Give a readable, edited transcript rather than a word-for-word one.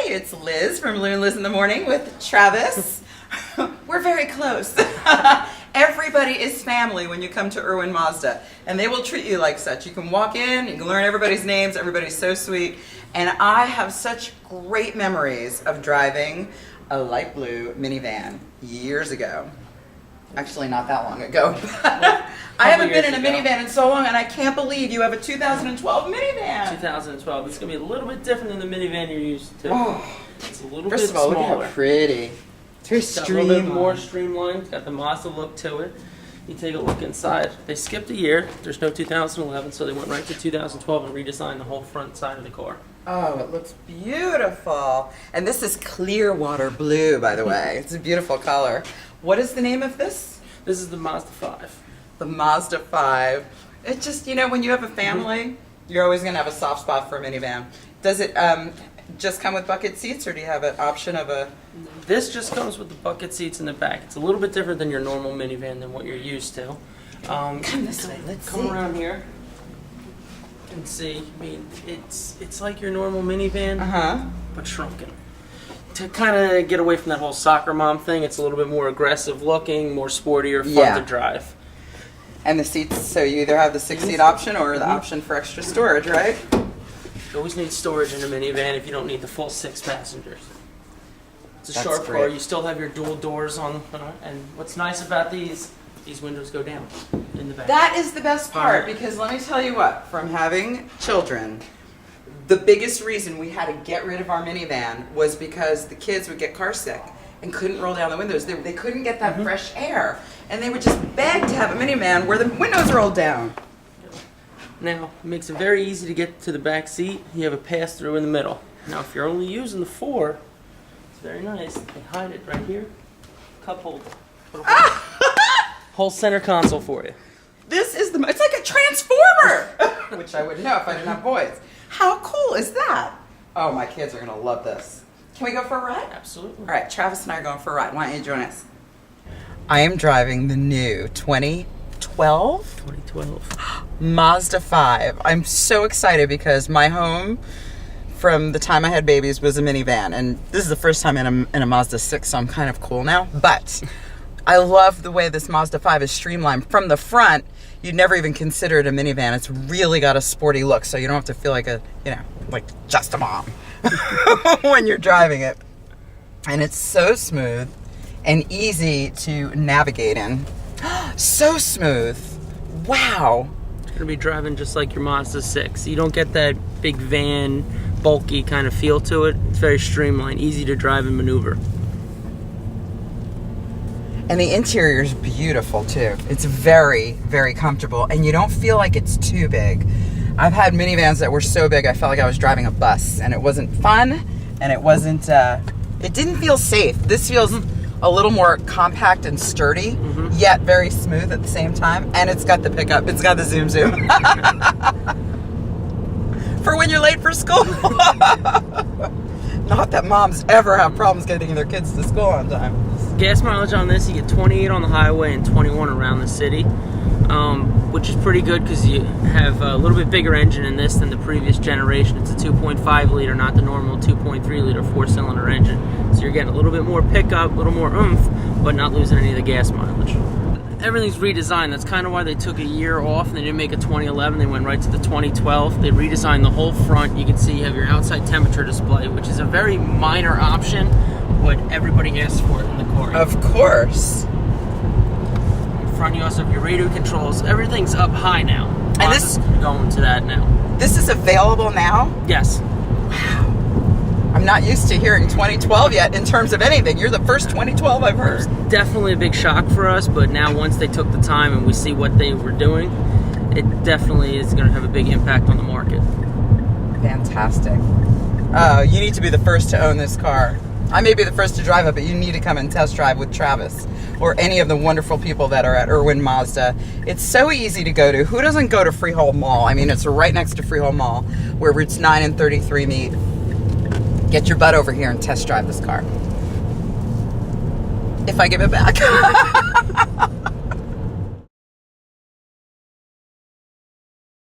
it's Liz from Lou and Liz in the Morning with Travis. We're very close. Everybody is family when you come to Irwin Mazda, and they will treat you like such. You can walk in, you can learn everybody's names, everybody's so sweet, and I have such great memories of driving a light blue minivan years ago. Actually, not that long ago. I haven't been in a minivan in so long, and I can't believe you have a 2012 minivan. 2012. It's going to be a little bit different than the minivan you're used to. Oh. It's a little First bit of all, smaller. look how pretty. It's very It's got a little bit more streamlined. It's got the Mazda look to it. You take a look inside. They skipped a year. There's no 2011, so they went right to 2012 and redesigned the whole front side of the car. Oh, it looks beautiful. And this is Clearwater blue, by the way. It's a beautiful color. What is the name of this? This is the Mazda 5. The Mazda 5. It just, you know, when you have a family, you're always going to have a soft spot for a minivan. Does it just come with bucket seats, or do you have an option of a... This just comes with the bucket seats in the back. It's a little bit different than your normal minivan than what you're used to. Come this way, let's Come see. around here and see. I mean, it's like your normal minivan, but shrunken. To kind of get away from that whole soccer mom thing, it's a little bit more aggressive looking, more sportier, fun to drive. And the seats, so you either have the 6-seat option or the option for extra storage, right? You always need storage in a minivan if you don't need the full 6 passengers. It's a That's sharp great. car. You still have your dual doors on, and what's nice about these windows go down in the back. That is the best part, because let me tell you what, from having children, the biggest reason we had to get rid of our minivan was because the kids would get car sick and couldn't roll down the windows. They couldn't get that fresh air, and they would just beg to have a minivan where the windows rolled down. Now, it makes it very easy to get to the back seat. You have a pass-through in the middle. Now, if you're only using the 4, it's very nice. They hide it right here. Cup holder. Whole center console for you. This is it's like a transformer, which I wouldn't know if I didn't have boys. How cool is that? Oh, my kids are gonna love this. Can we go for a ride? Absolutely. All right, Travis and I are going for a ride. Why don't you join us? I am driving the new 2012 Mazda 5. I'm so excited because my home from the time I had babies was a minivan, and this is the first time in a Mazda 6, so I'm kind of cool now. But I love the way this Mazda 5 is streamlined. From the front, you'd never even consider it a minivan. It's really got a sporty look, so you don't have to feel like like just a mom when you're driving it. And it's so smooth and easy to navigate in. So smooth. Wow. You're going to be driving just like your Mazda 6. You don't get that big van, bulky kind of feel to it. It's very streamlined, easy to drive and maneuver. And the interior is beautiful too. It's very, very comfortable, and you don't feel like it's too big. I've had minivans that were so big I felt like I was driving a bus, and it wasn't fun, and it wasn't, it didn't feel safe. This feels a little more compact and sturdy, yet very smooth at the same time, and it's got the pickup, it's got the zoom zoom. For when you're late for school. Not that moms ever have problems getting their kids to school on time. Gas mileage on this, you get 28 on the highway and 21 around the city, which is pretty good because you have a little bit bigger engine in this than the previous generation. It's a 2.5 liter, not the normal 2.3 liter 4-cylinder engine. So you're getting a little bit more pickup, a little more oomph, but not losing any of the gas mileage. Everything's redesigned. That's kind of why they took a year off and they didn't make a 2011. They went right to the 2012. They redesigned the whole front. You can see you have your outside temperature display, which is a very minor option, but everybody asks for it in the car. Of course. In front you also have your radio controls. Everything's up high now. And this going to that now. This is available now? Yes. Wow. I'm not used to hearing 2012 yet in terms of anything. You're the first 2012 I've heard. It's definitely a big shock for us, but now once they took the time and we see what they were doing, it definitely is going to have a big impact on the market. Fantastic. You need to be the first to own this car. I may be the first to drive it, but you need to come and test drive with Travis or any of the wonderful people that are at Irwin Mazda. It's so easy to go to. Who doesn't go to Freehold Mall? I mean, it's right next to Freehold Mall where routes 9 and 33 meet. Get your butt over here and test drive this car. If I give it back.